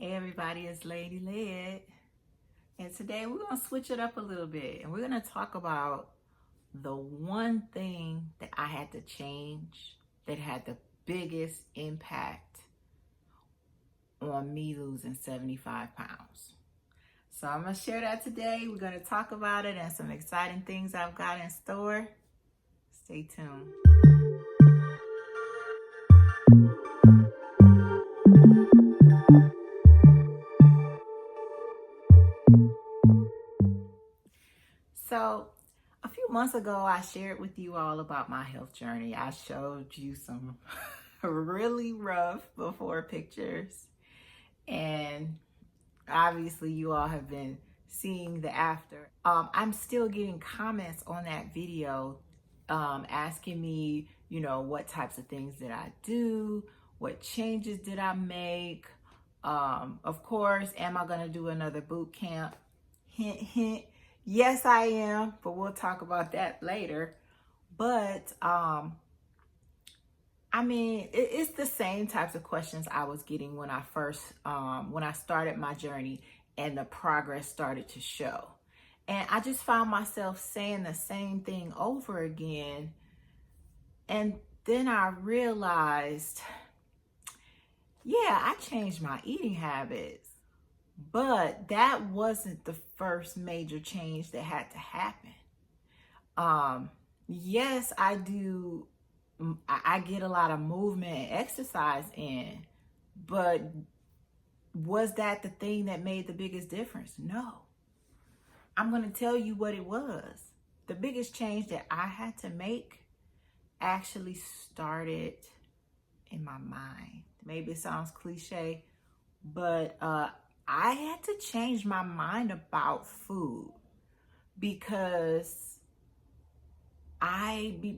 Hey everybody, it's Lady Led, and today we're going to switch it up a little bit and we're going to talk about the one thing that I had to change that had the biggest impact on me losing 75 pounds. So I'm going to share that today. We're going to talk about it and some exciting things I've got in store. Stay tuned. So a few months ago, I shared with you all about my health journey. I showed you some really rough before pictures. And obviously you all have been seeing the after. I'm still getting comments on that video asking me, what types of things did I do? What changes did I make? Of course, am I going to do another boot camp? Hint, hint. Yes, I am, but we'll talk about that later. But it's the same types of questions I was getting when I first, when I started my journey and the progress started to show. And I just found myself saying the same thing over again. And then I realized, yeah, I changed my eating habits, but that wasn't the first major change that had to happen. Yes, I do. I get a lot of movement and exercise in, but was that the thing that made the biggest difference? No. I'm going to tell you what it was. The biggest change that I had to make actually started in my mind. Maybe it sounds cliche, but I had to change my mind about food because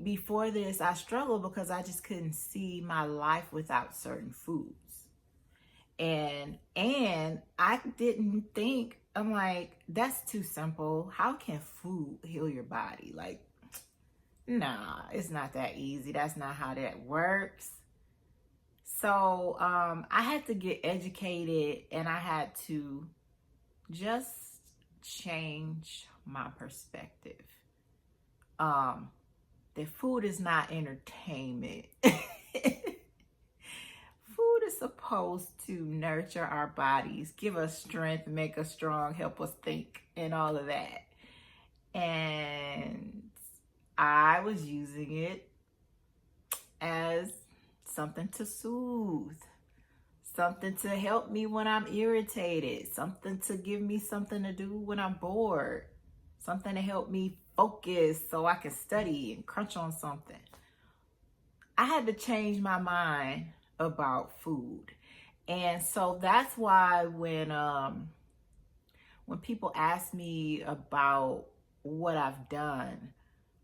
before this, I struggled because I just couldn't see my life without certain foods. And I didn't think, I'm like, that's too simple. How can food heal your body? Like, nah, it's not that easy. That's not how that works. So I had to get educated and I had to just change my perspective. That food is not entertainment. Food is supposed to nurture our bodies, give us strength, make us strong, help us think, and all of that. And I was using it as something to soothe, something to help me when I'm irritated, something to give me something to do when I'm bored, something to help me focus so I can study and crunch on something. I had to change my mind about food. And so that's why when people ask me about what I've done,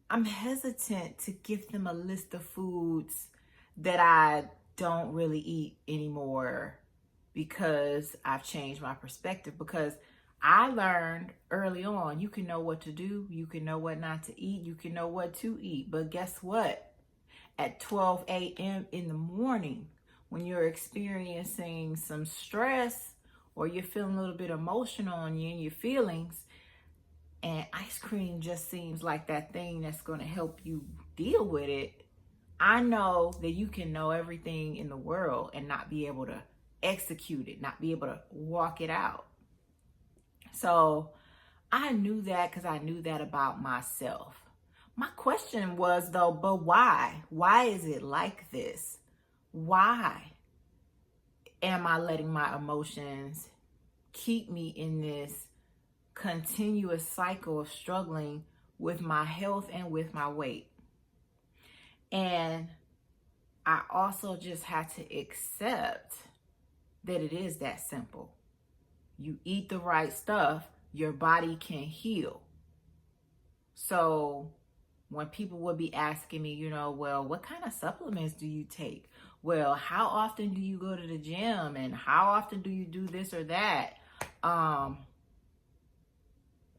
I'm hesitant to give them a list of foods that I don't really eat anymore because I've changed my perspective. Because I learned early on, you can know what to do, you can know what not to eat, you can know what to eat. But guess what? At 12 a.m. in the morning, when you're experiencing some stress or you're feeling a little bit emotional on you and your feelings, and ice cream just seems like that thing that's going to help you deal with it, I know that you can know everything in the world and not be able to execute it, not be able to walk it out. So I knew that because I knew that about myself. My question was though, but why? Why is it like this? Why am I letting my emotions keep me in this continuous cycle of struggling with my health and with my weight? And I also just had to accept that it is that simple. You eat the right stuff, your body can heal. So when people would be asking me, well, what kind of supplements do you take? Well, how often do you go to the gym? And how often do you do this or that? And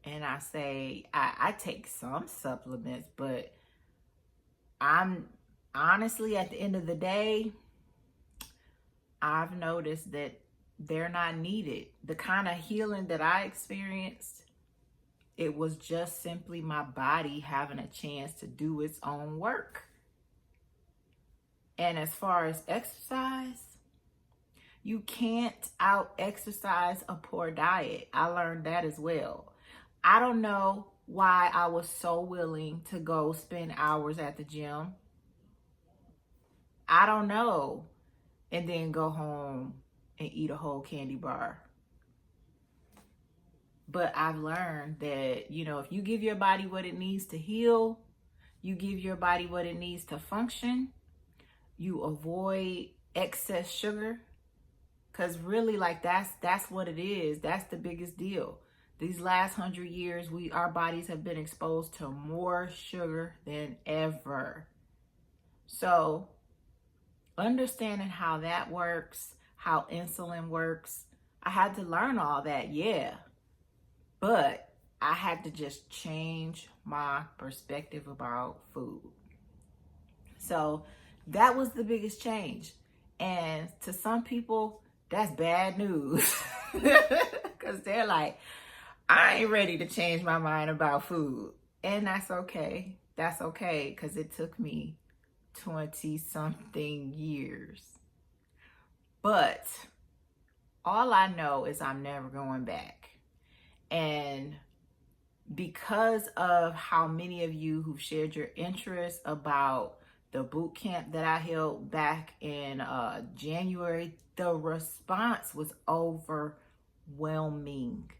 I say, I take some supplements, but I'm honestly, at the end of the day, I've noticed that they're not needed. The kind of healing that I experienced, it was just simply my body having a chance to do its own work. And as far as exercise, you can't out exercise a poor diet. I learned that as well. I don't know why I was so willing to go spend hours at the gym. I don't know. And then go home and eat a whole candy bar. But I've learned that, if you give your body what it needs to heal, you give your body what it needs to function, you avoid excess sugar. Because really, like, that's what it is. That's the biggest deal. These last 100 years, our bodies have been exposed to more sugar than ever. So understanding how that works, how insulin works, I had to learn all that, yeah. But I had to just change my perspective about food. So that was the biggest change. And to some people, that's bad news. Because they're like, I ain't ready to change my mind about food. And that's okay. That's okay, because it took me 20-something years. But all I know is I'm never going back. And because of how many of you who've shared your interest about the boot camp that I held back in January, the response was overwhelming,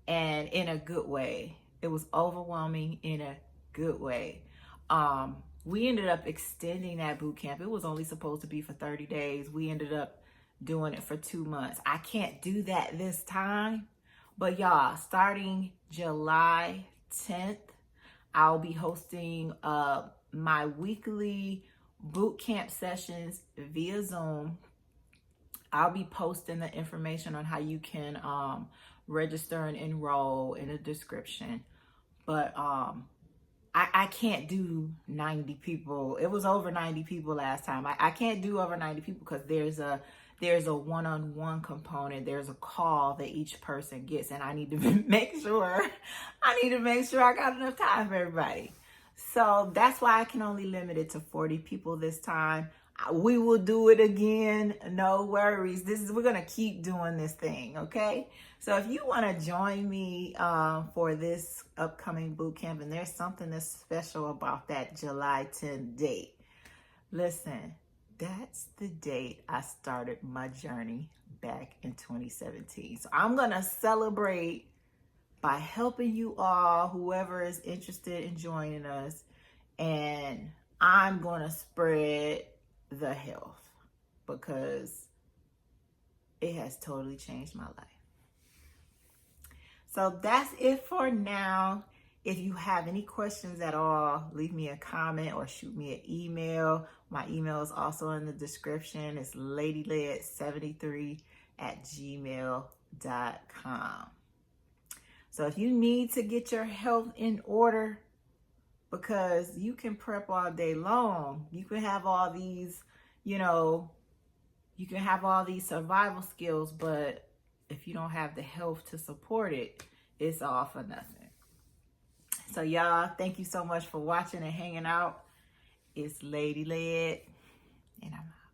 and in a good way. It was overwhelming in a good way. We ended up extending that boot camp. It was only supposed to be for 30 days. We ended up doing it for 2 months. I can't do that this time, but y'all, starting July 10th, I'll be hosting my weekly boot camp sessions via Zoom. I'll be posting the information on how you can register and enroll in the description. But I can't do 90 people. It was over 90 people last time. I can't do over 90 people because there's a one-on-one component. There's a call that each person gets, and I need to make sure I got enough time for everybody. So that's why I can only limit it to 40 people this time. We will do it again. No worries. We're going to keep doing this thing. Okay. So if you want to join me for this upcoming boot camp, and there's something that's special about that July 10th date. Listen, that's the date I started my journey back in 2017. So I'm going to celebrate by helping you all, whoever is interested in joining us, and I'm going to spread the health because it has totally changed my life. So that's it for now. If you have any questions at all, leave me a comment or shoot me an email. My email is also in the description. It's ladyled73@gmail.com. So if you need to get your health in order, because you can prep all day long, you can have all these, you can have all these survival skills, but if you don't have the health to support it, it's all for nothing. So y'all, thank you so much for watching and hanging out. It's Lady Led, and I'm out.